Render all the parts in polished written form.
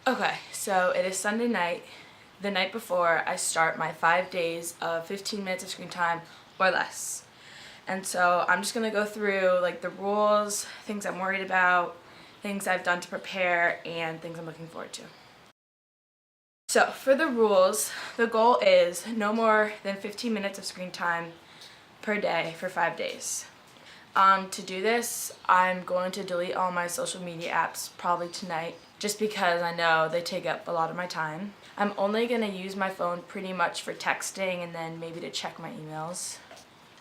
Okay, so it is Sunday night. The night before, I start my 5 days of 15 minutes of screen time or less. And so I'm just gonna go through like the rules, things I'm worried about, things I've done to prepare, and things I'm looking forward to. So for the rules, the goal is no more than 15 minutes of screen time per day for 5 days. To do this, I'm going to delete all my social media apps probably tonight, just because I know they take up a lot of my time. I'm only going to use my phone pretty much for texting and then maybe to check my emails.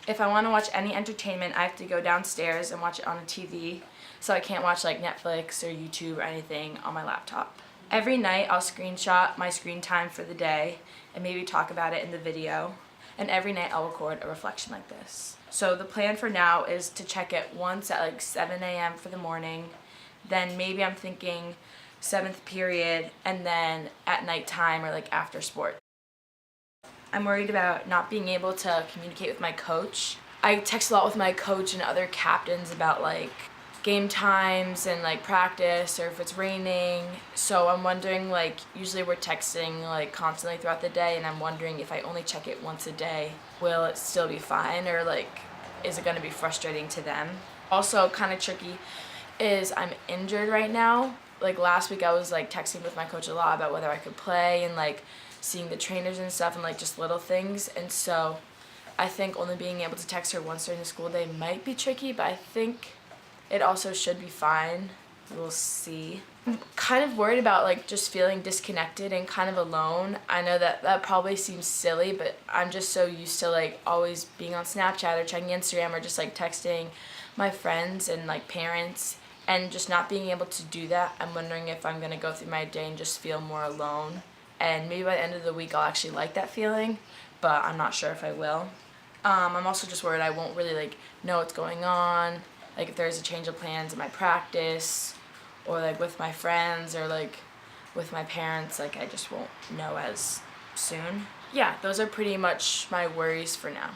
If I want to watch any entertainment, I have to go downstairs and watch it on a TV, so I can't watch like Netflix or YouTube or anything on my laptop. Every night I'll screenshot my screen time for the day and maybe talk about it in the video. And every night I'll record a reflection like this. So the plan for now is to check it once at like 7 a.m. for the morning. Then maybe I'm thinking 7th period, and then at nighttime or like after sport. I'm worried about not being able to communicate with my coach. I text a lot with my coach and other captains about like game times and like practice or if it's raining. So I'm wondering, like, usually we're texting like constantly throughout the day, and I'm wondering if I only check it once a day, will it still be fine, or like is it going to be frustrating to them? Also kind of tricky is I'm injured right now. Like last week I was like texting with my coach a lot about whether I could play and like seeing the trainers and stuff and like just little things. And so I think only being able to text her once during the school day might be tricky, but I think it also should be fine. We'll see. I'm kind of worried about like just feeling disconnected and kind of alone. I know that probably seems silly, but I'm just so used to like always being on Snapchat or checking Instagram or just like texting my friends and like parents, and just not being able to do that. I'm wondering if I'm gonna go through my day and just feel more alone. And maybe by the end of the week I'll actually like that feeling, but I'm not sure if I will. I'm also just worried I won't really like know what's going on, like if there's a change of plans in my practice or like with my friends or like with my parents, like I just won't know as soon. Yeah, those are pretty much my worries for now.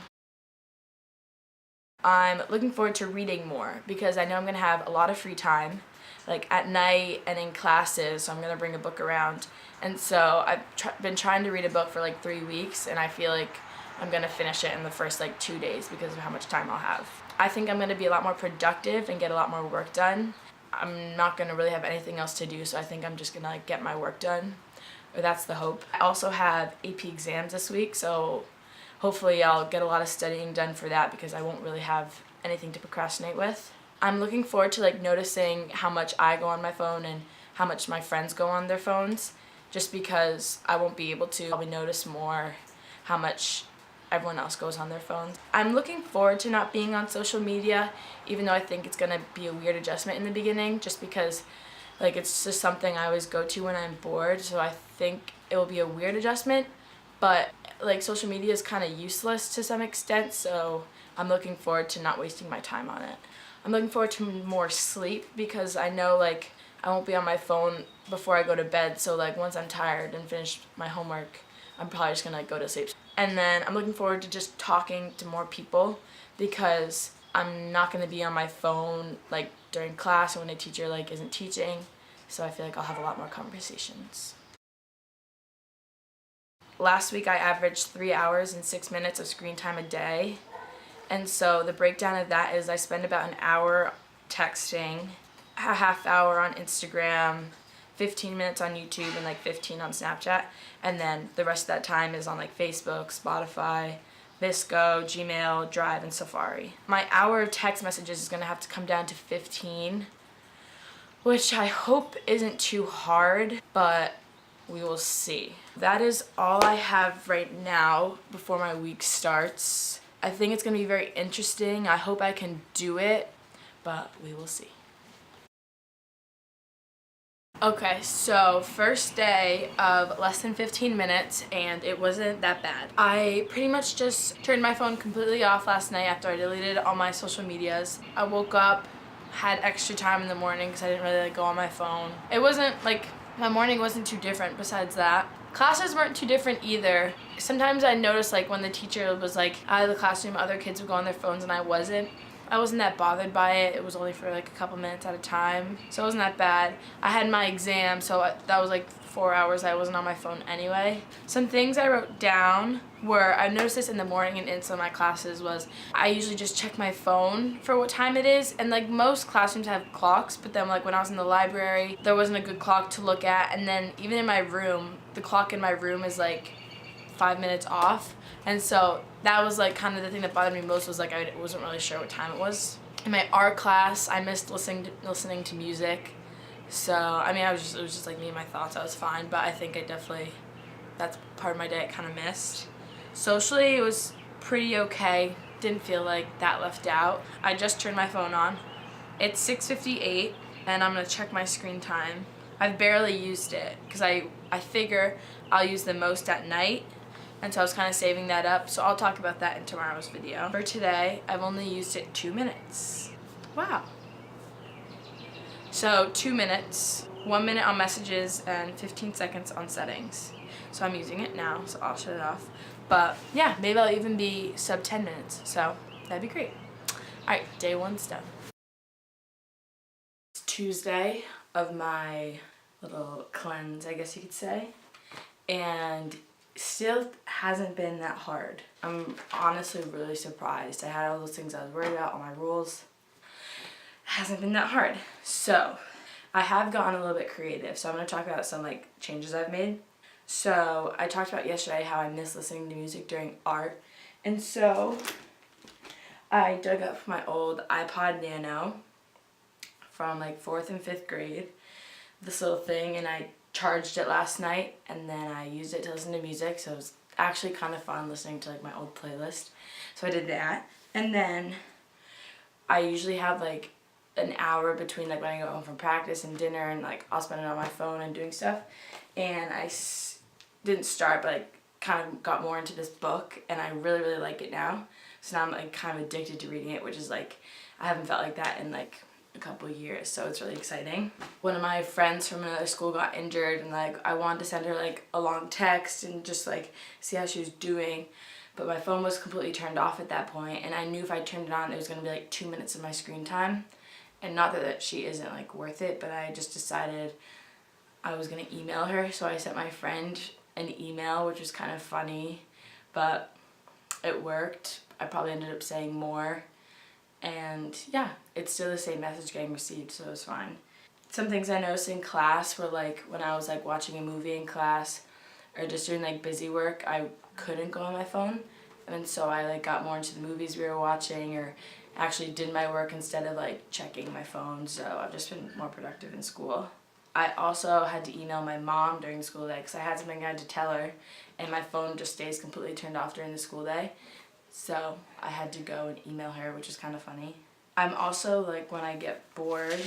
I'm looking forward to reading more because I know I'm going to have a lot of free time, like at night and in classes, so I'm going to bring a book around. And so I've been trying to read a book for like 3 weeks, and I feel like I'm going to finish it in the first like 2 days because of how much time I'll have. I think I'm going to be a lot more productive and get a lot more work done. I'm not going to really have anything else to do, so I think I'm just going to like get my work done, or that's the hope. I also have AP exams this week, so hopefully I'll get a lot of studying done for that because I won't really have anything to procrastinate with. I'm looking forward to like noticing how much I go on my phone and how much my friends go on their phones, just because I won't be able to probably notice more how much everyone else goes on their phones. I'm looking forward to not being on social media, even though I think it's gonna be a weird adjustment in the beginning, just because like it's just something I always go to when I'm bored, so I think it will be a weird adjustment. But like social media is kind of useless to some extent, so I'm looking forward to not wasting my time on it. I'm looking forward to more sleep because I know like I won't be on my phone before I go to bed, so like once I'm tired and finished my homework, I'm probably just gonna go to sleep. And then I'm looking forward to just talking to more people because I'm not gonna be on my phone like during class or when a teacher like isn't teaching, so I feel like I'll have a lot more conversations. Last week I averaged 3 hours and 6 minutes of screen time a day, and so the breakdown of that is I spend about an hour texting, a half hour on Instagram, 15 minutes on YouTube, and like 15 on Snapchat, and then the rest of that time is on like Facebook, Spotify, Visco, Gmail, Drive, and Safari. My hour of text messages is going to have to come down to 15, which I hope isn't too hard, but we will see. That is all I have right now before my week starts. I think it's going to be very interesting. I hope I can do it, but we will see. Okay, so first day of less than 15 minutes, and it wasn't that bad. I pretty much just turned my phone completely off last night after I deleted all my social medias. I woke up, had extra time in the morning because I didn't really go on my phone. It wasn't like, my morning wasn't too different besides that. Classes weren't too different either. Sometimes I noticed like when the teacher was like out of the classroom, other kids would go on their phones and I wasn't. I wasn't that bothered by it. It was only for like a couple minutes at a time, so it wasn't that bad. I had my exam, so that was like 4 hours I wasn't on my phone anyway. Some things I wrote down were, I noticed this in the morning and in some of my classes, was I usually just check my phone for what time it is, and like most classrooms have clocks, but then like when I was in the library, there wasn't a good clock to look at, and then even in my room, the clock in my room is like 5 minutes off, and so that was like kind of the thing that bothered me most, was like I wasn't really sure what time it was. In my art class, I missed listening to music. So I mean, it was just like me and my thoughts. I was fine, but I think that's part of my day I kind of missed. Socially, it was pretty okay. Didn't feel like that left out. I just turned my phone on. It's 6:58, and I'm gonna check my screen time. I've barely used it because I figure I'll use the most at night, and so I was kind of saving that up. So I'll talk about that in tomorrow's video. For today, I've only used it 2 minutes. Wow. So 2 minutes, 1 minute on messages, and 15 seconds on settings. So I'm using it now, so I'll shut it off. But yeah, maybe I'll even be sub 10 minutes, so that'd be great. Alright, day 1's done. It's Tuesday of my little cleanse, I guess you could say, and still hasn't been that hard. I'm honestly really surprised. I had all those things I was worried about, all my rules. Hasn't been that hard. So I have gotten a little bit creative, so I'm going to talk about some like changes I've made. So I talked about yesterday how I miss listening to music during art, and so I dug up my old iPod Nano from like 4th and 5th grade, this little thing, and I charged it last night, and then I used it to listen to music, so it was actually kind of fun listening to like my old playlist. So I did that, and then I usually have like an hour between like when I go home from practice and dinner, and like I'll spend it on my phone and doing stuff, and I didn't start, but like kind of got more into this book, and I really like it now. So now I'm like kind of addicted to reading it, which is like, I haven't felt like that in like a couple of years, so it's really exciting. One of my friends from another school got injured, and like I wanted to send her like a long text and just like see how she was doing, but my phone was completely turned off at that point, and I knew if I turned it on, it was going to be like 2 minutes of my screen time. And not that she isn't like worth it, but I just decided I was going to email her, so I sent my friend an email, which was kind of funny, but it worked. I probably ended up saying more, and yeah, it's still the same message getting received, so it was fine. Some things I noticed in class were like when I was like watching a movie in class or just doing like busy work, I couldn't go on my phone, and so I like got more into the movies we were watching, or actually did my work instead of like checking my phone, so I've just been more productive in school. I also had to email my mom during the school day because I had something I had to tell her, and my phone just stays completely turned off during the school day, so I had to go and email her, which is kind of funny. I'm also like, when I get bored,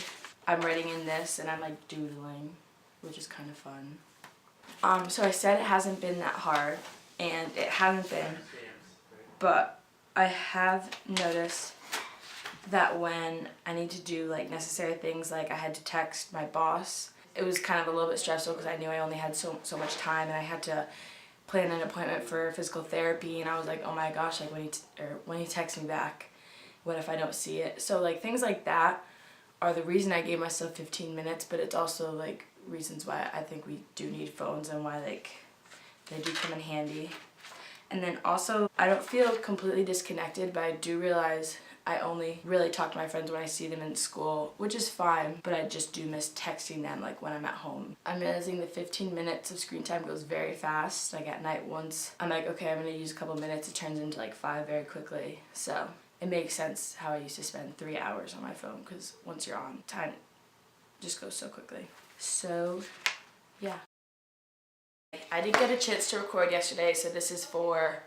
I'm writing in this and I'm like doodling, which is kind of fun. So I said it hasn't been that hard, and it hasn't been, but I have noticed that when I need to do like necessary things, like I had to text my boss, it was kind of a little bit stressful because I knew I only had so much time, and I had to plan an appointment for physical therapy, and I was like, oh my gosh, like when he texts me back, what if I don't see it? So like things like that are the reason I gave myself 15 minutes, but it's also like reasons why I think we do need phones and why like they do come in handy. And then also, I don't feel completely disconnected, but I do realize I only really talk to my friends when I see them in school, which is fine, but I just do miss texting them like when I'm at home. I'm realizing the 15 minutes of screen time goes very fast. Like at night, once I'm like, okay, I'm gonna use a couple minutes, it turns into like 5 very quickly. So it makes sense how I used to spend 3 hours on my phone, because once you're on, time just goes so quickly. So yeah. I did get a chance to record yesterday, so this is for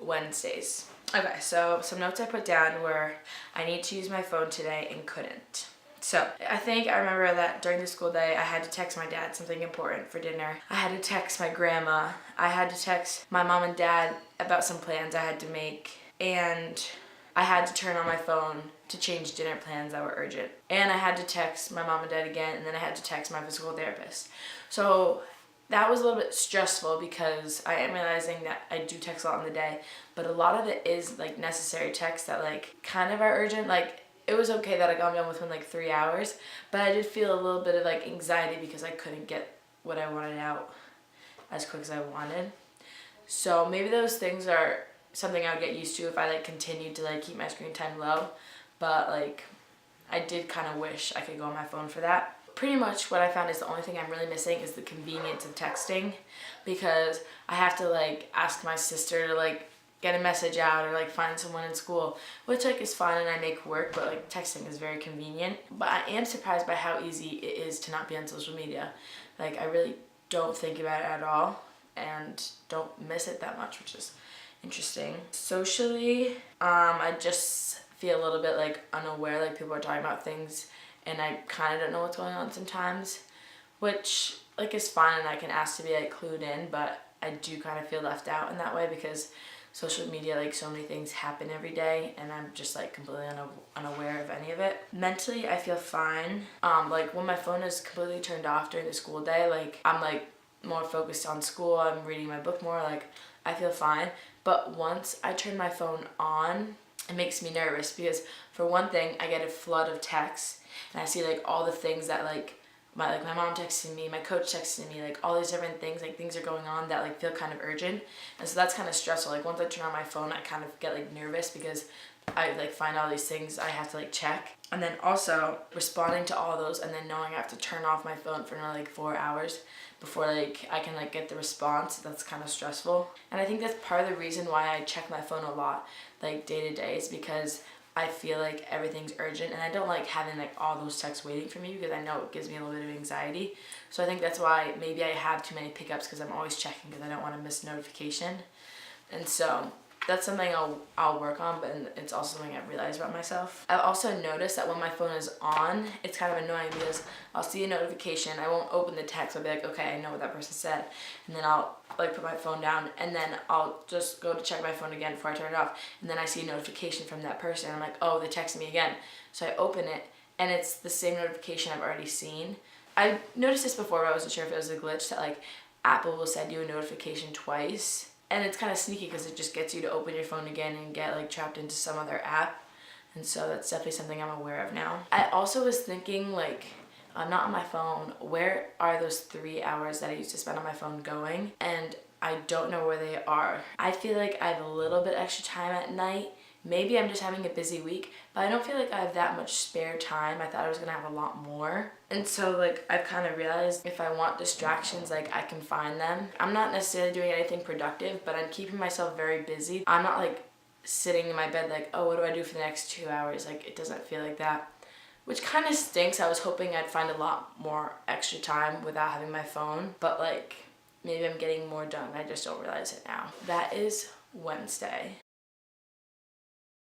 Wednesdays. Okay, so some notes I put down were I need to use my phone today and couldn't. So I think I remember that during the school day I had to text my dad something important for dinner. I had to text my grandma. I had to text my mom and dad about some plans I had to make. And I had to turn on my phone to change dinner plans that were urgent. And I had to text my mom and dad again, and then I had to text my physical therapist. So that was a little bit stressful because I am realizing that I do text a lot in the day, but a lot of it is like necessary texts that like kind of are urgent. Like it was okay that I got done within like 3 hours, but I did feel a little bit of like anxiety because I couldn't get what I wanted out as quick as I wanted. So maybe those things are something I would get used to if I like continued to like keep my screen time low, but like I did kind of wish I could go on my phone for that. Pretty much what I found is the only thing I'm really missing is the convenience of texting, because I have to like ask my sister to like get a message out or like find someone in school, which like is fun and I make work, but like texting is very convenient. But I am surprised by how easy it is to not be on social media. Like I really don't think about it at all and don't miss it that much, which is interesting. Socially, I just feel a little bit like unaware, like people are talking about things and I kind of don't know what's going on sometimes, which like is fine and I can ask to be like clued in, but I do kind of feel left out in that way because social media, like so many things happen every day and I'm just like completely unaware of any of it. Mentally, I feel fine. Like when my phone is completely turned off during the school day, like I'm like more focused on school, I'm reading my book more, like I feel fine. But once I turn my phone on, it makes me nervous because for one thing, I get a flood of texts and I see like all the things that like my mom texted me, my coach texted me, like all these different things, like things are going on that like feel kind of urgent. And so that's kind of stressful. Like once I turn on my phone, I kind of get like nervous because I like find all these things I have to like check. And then also responding to all those and then knowing I have to turn off my phone for another like 4 hours before like I can like get the response, that's kind of stressful. And I think that's part of the reason why I check my phone a lot like day to day is because I feel like everything's urgent and I don't like having like all those texts waiting for me because I know it gives me a little bit of anxiety. So I think that's why maybe I have too many pickups because I'm always checking because I don't want to miss notification. And so that's something I'll work on, but it's also something I've realized about myself. I've also noticed that when my phone is on, it's kind of annoying because I'll see a notification, I won't open the text, I'll be like, okay, I know what that person said, and then I'll like put my phone down, and then I'll just go to check my phone again before I turn it off, and then I see a notification from that person, and I'm like, oh, they texted me again. So I open it, and it's the same notification I've already seen. I noticed this before, but I wasn't sure if it was a glitch that like Apple will send you a notification twice. And it's kind of sneaky because it just gets you to open your phone again and get like trapped into some other app. And so that's definitely something I'm aware of now. I also was thinking like, I'm not on my phone, where are those 3 hours that I used to spend on my phone going? And I don't know where they are. I feel like I have a little bit extra time at night. Maybe I'm just having a busy week, but I don't feel like I have that much spare time. I thought I was gonna have a lot more. And so like I've kind of realized if I want distractions, like I can find them. I'm not necessarily doing anything productive, but I'm keeping myself very busy. I'm not like sitting in my bed like, oh, what do I do for the next 2 hours? Like it doesn't feel like that, which kind of stinks. I was hoping I'd find a lot more extra time without having my phone, but like maybe I'm getting more done. I just don't realize it now. That is Wednesday.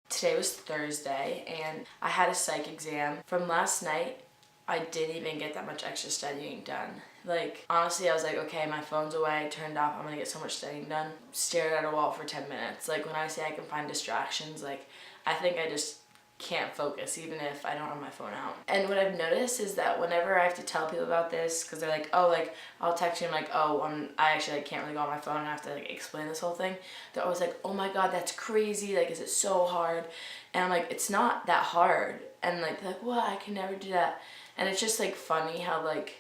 Today was Thursday and I had a psych exam. From last night, I didn't even get that much extra studying done. Like, honestly, I was like, okay, my phone's away, turned off, I'm gonna get so much studying done. Stared at a wall for 10 minutes. Like, when I say I can find distractions, like, I think I just can't focus even if I don't have my phone out. And what I've noticed is that whenever I have to tell people about this, because they're like, oh, like I'll text you and I'm like, oh, I actually like can't really go on my phone and I have to like explain this whole thing. They're always like, oh my god, that's crazy, like is it so hard? And I'm like, it's not that hard. And like they're like, what, I can never do that. And it's just like funny how like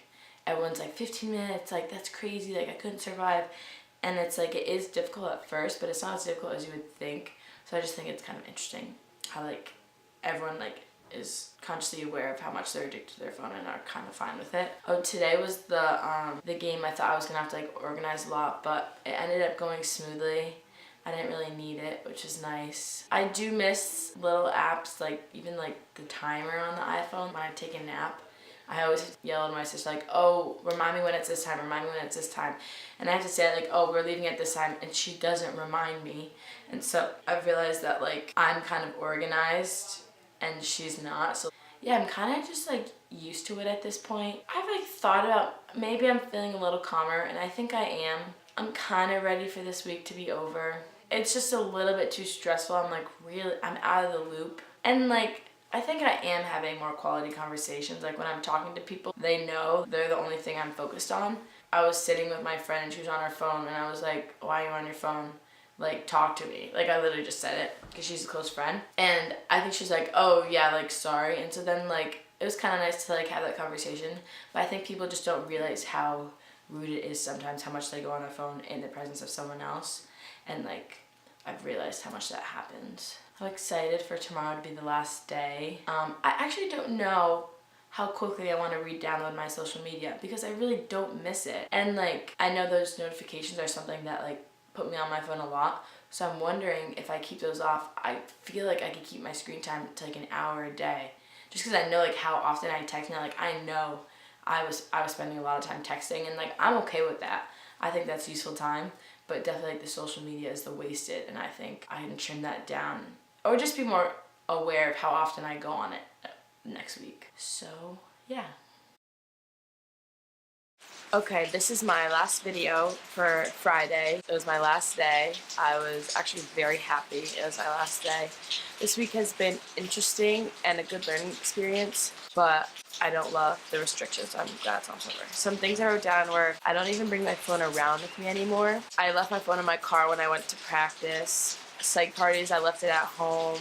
everyone's like 15 minutes, like that's crazy, like I couldn't survive. And it's like it is difficult at first, but it's not as difficult as you would think. So I just think it's kind of interesting how like everyone like is consciously aware of how much they're addicted to their phone and are kind of fine with it. Oh, today was the game. I thought I was gonna have to like organize a lot, but it ended up going smoothly. I didn't really need it, which is nice. I do miss little apps, like even like the timer on the iPhone when I take a nap. I always yell at my sister like, oh, remind me when it's this time, remind me when it's this time. And I have to say like, oh, we're leaving at this time, and she doesn't remind me. And so I've realized that like I'm kind of organized and she's not. So yeah, I'm kind of just like used to it at this point. I've like thought about maybe I'm feeling a little calmer, and I think I am. I'm kind of ready for this week to be over. It's just a little bit too stressful. I'm like really, I'm out of the loop. And like I think I am having more quality conversations. Like when I'm talking to people, they know they're the only thing I'm focused on. I was sitting with my friend and she was on her phone and I was like, why are you on your phone? Like, talk to me. Like, I literally just said it because she's a close friend. And I think she's like, oh yeah, like, sorry. And so then, like, it was kind of nice to, like, have that conversation. But I think people just don't realize how rude it is sometimes, how much they go on their phone in the presence of someone else. And, like, I've realized how much that happens. I'm excited for tomorrow to be the last day. I actually don't know how quickly I want to re-download my social media because I really don't miss it. And, like, I know those notifications are something that, like, put me on my phone a lot, so I'm wondering if I keep those off. I feel like I could keep my screen time to like an hour a day, just because I know like how often I text now. Like I know I was spending a lot of time texting, and like I'm okay with that. I think that's useful time, but definitely like the social media is the wasted, and I think I can trim that down or just be more aware of how often I go on it next week. So yeah. Okay, this is my last video for Friday. It was my last day. I was actually very happy it was my last day. This week has been interesting and a good learning experience, but I don't love the restrictions. I'm glad it's almost over. Some things I wrote down were I don't even bring my phone around with me anymore. I left my phone in my car when I went to practice. Psych parties, I left it at home.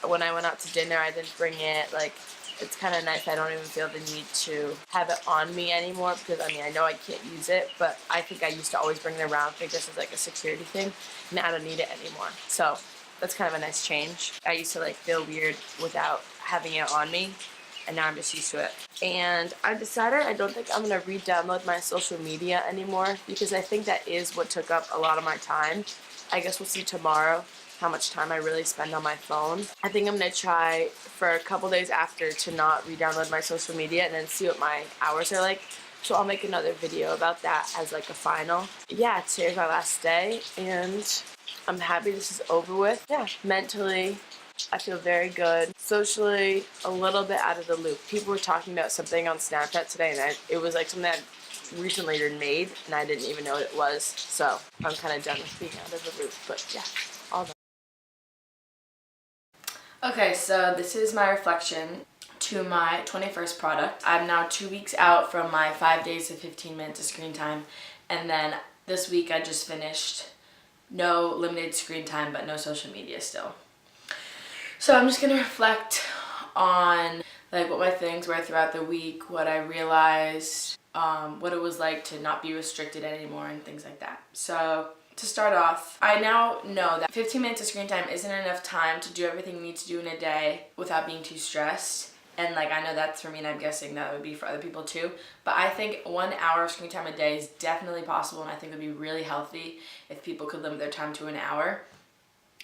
When I went out to dinner, I didn't bring it. Like, it's kind of nice. I don't even feel the need to have it on me anymore because, I mean, I know I can't use it, but I think I used to always bring it around with me just as, like, a security thing. Now I don't need it anymore. So that's kind of a nice change. I used to, like, feel weird without having it on me, and now I'm just used to it. And I decided I don't think I'm going to re-download my social media anymore because I think that is what took up a lot of my time. I guess we'll see tomorrow how much time I really spend on my phone. I think I'm gonna try for a couple days after to not re-download my social media and then see what my hours are like. So I'll make another video about that as like a final. Yeah, today's my last day and I'm happy this is over with. Yeah, mentally, I feel very good. Socially, a little bit out of the loop. People were talking about something on Snapchat today and it was like something that recently been made and I didn't even know what it was. So I'm kind of done with being out of the loop, but yeah, all done. Okay, so this is my reflection to my 21st product. I'm now 2 weeks out from my 5 days of 15 minutes of screen time, and then this week I just finished no limited screen time but no social media still. So I'm just gonna reflect on like what my things were throughout the week, what I realized, what it was like to not be restricted anymore and things like that. So to start off, I now know that 15 minutes of screen time isn't enough time to do everything you need to do in a day without being too stressed. And like I know that's for me and I'm guessing that would be for other people too. But I think 1 hour of screen time a day is definitely possible and I think it would be really healthy if people could limit their time to an hour.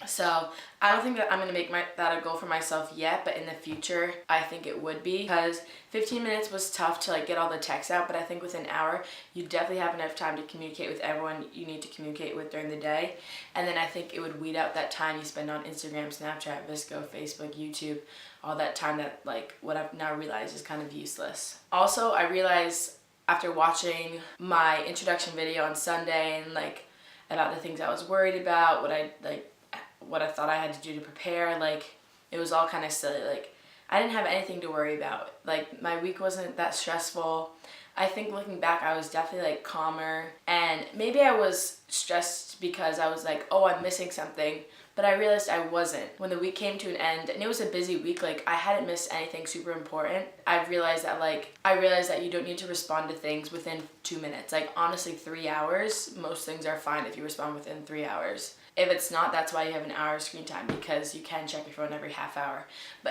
So I don't think that I'm going to make that a goal for myself yet, but in the future I think it would be, because 15 minutes was tough to like get all the texts out, but I think with an hour you definitely have enough time to communicate with everyone you need to communicate with during the day. And then I think it would weed out that time you spend on Instagram, Snapchat, Visco, Facebook, YouTube, all that time that like what I've now realized is kind of useless. Also, I realized after watching my introduction video on Sunday and like about the things I was worried about, what I thought I had to do to prepare, like it was all kind of silly. Like I didn't have anything to worry about. Like my week wasn't that stressful. I think looking back I was definitely like calmer, and maybe I was stressed because I was like, oh, I'm missing something, but I realized I wasn't. When the week came to an end and it was a busy week, like I hadn't missed anything super important. I realized that you don't need to respond to things within 2 minutes. Like honestly, 3 hours, most things are fine if you respond within 3 hours. If it's not, that's why you have an hour of screen time, because you can check your phone every half hour.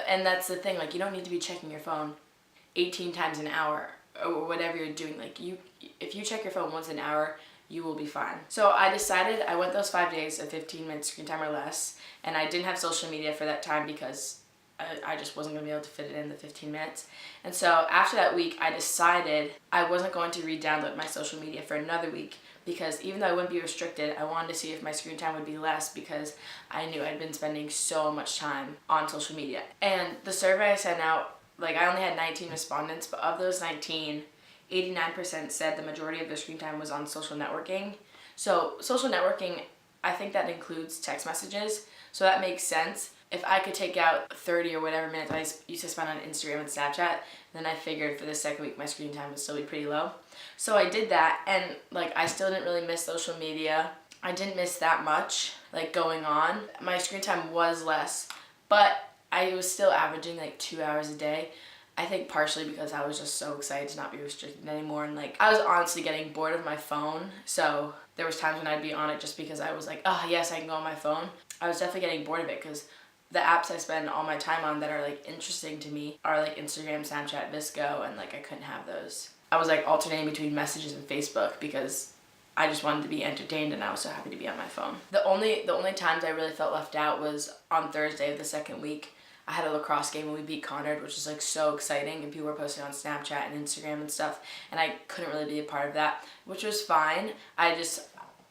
And that's the thing, like you don't need to be checking your phone 18 times an hour or whatever you're doing. Like if you check your phone once an hour, you will be fine. So I decided I went those 5 days of 15 minutes screen time or less, and I didn't have social media for that time because I just wasn't gonna be able to fit it in the 15 minutes. And so after that week, I decided I wasn't going to re-download my social media for another week, because even though I wouldn't be restricted, I wanted to see if my screen time would be less, because I knew I'd been spending so much time on social media. And the survey I sent out, like I only had 19 respondents, but of those 19, 89% said the majority of their screen time was on social networking. So social networking, I think that includes text messages, so that makes sense. if I could take out 30 or whatever minutes I used to spend on Instagram and Snapchat, then I figured for the second week my screen time would still be pretty low. So I did that, and like I still didn't really miss social media. I didn't miss that much like going on. My screen time was less, but I was still averaging like 2 hours a day. I think partially because I was just so excited to not be restricted anymore, and like I was honestly getting bored of my phone, so there was times when I'd be on it just because I was like, oh yes, I can go on my phone. I was definitely getting bored of it because the apps I spend all my time on that are like interesting to me are like Instagram, Snapchat, Visco, and like I couldn't have those. I was like alternating between messages and Facebook because I just wanted to be entertained, and I was so happy to be on my phone. The only times I really felt left out was on Thursday of the second week. I had a lacrosse game and we beat Conard, which was like so exciting, and people were posting on Snapchat and Instagram and stuff, and I couldn't really be a part of that, which was fine. I just,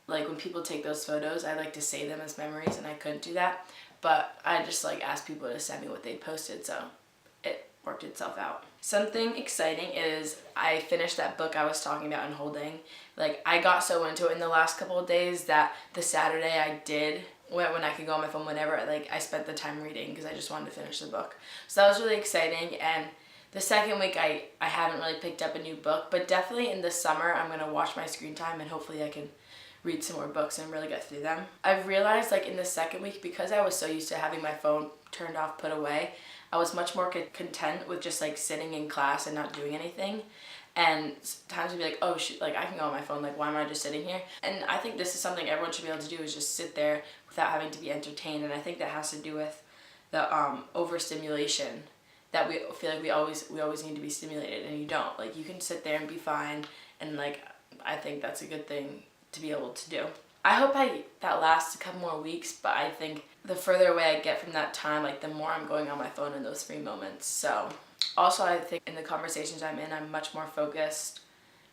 like when people take those photos, I like to save them as memories, and I couldn't do that. But I just like asked people to send me what they posted, so it worked itself out. Something exciting is I finished that book I was talking about and holding. Like I got so into it in the last couple of days that the Saturday I did, when I could go on my phone whenever, like I spent the time reading because I just wanted to finish the book. So that was really exciting. And the second week I haven't really picked up a new book, but definitely in the summer I'm gonna watch my screen time and hopefully I can read some more books and really get through them. I've realized like in the second week, because I was so used to having my phone turned off, put away, I was much more content with just like sitting in class and not doing anything. And times I'd be like, oh shoot, like I can go on my phone, like why am I just sitting here? And I think this is something everyone should be able to do, is just sit there without having to be entertained. And I think that has to do with the overstimulation, that we feel like we always need to be stimulated, and you don't. Like you can sit there and be fine, and like I think that's a good thing to be able to do. I hope that lasts a couple more weeks, but I think the further away I get from that time, like the more I'm going on my phone in those free moments. So also I think in the conversations I'm in, I'm much more focused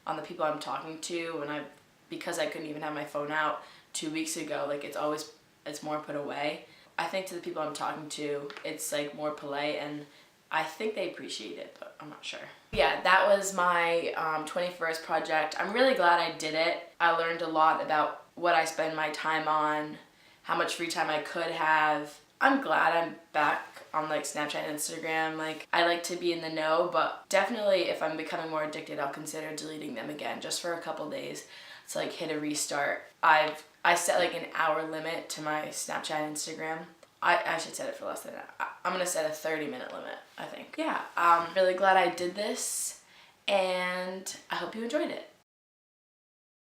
on the people I'm talking to, and because I couldn't even have my phone out 2 weeks ago, like it's more put away. I think to the people I'm talking to, it's like more polite, and I think they appreciate it, but I'm not sure. Yeah, that was my 21st project. I'm really glad I did it. I learned a lot about what I spend my time on, how much free time I could have. I'm glad I'm back on like Snapchat and Instagram. Like I like to be in the know, but definitely if I'm becoming more addicted, I'll consider deleting them again just for a couple days to like hit a restart. I set like an hour limit to my Snapchat and Instagram. I should set it for less than that. I'm gonna set a 30-minute limit, I think. Yeah, I'm really glad I did this, and I hope you enjoyed it.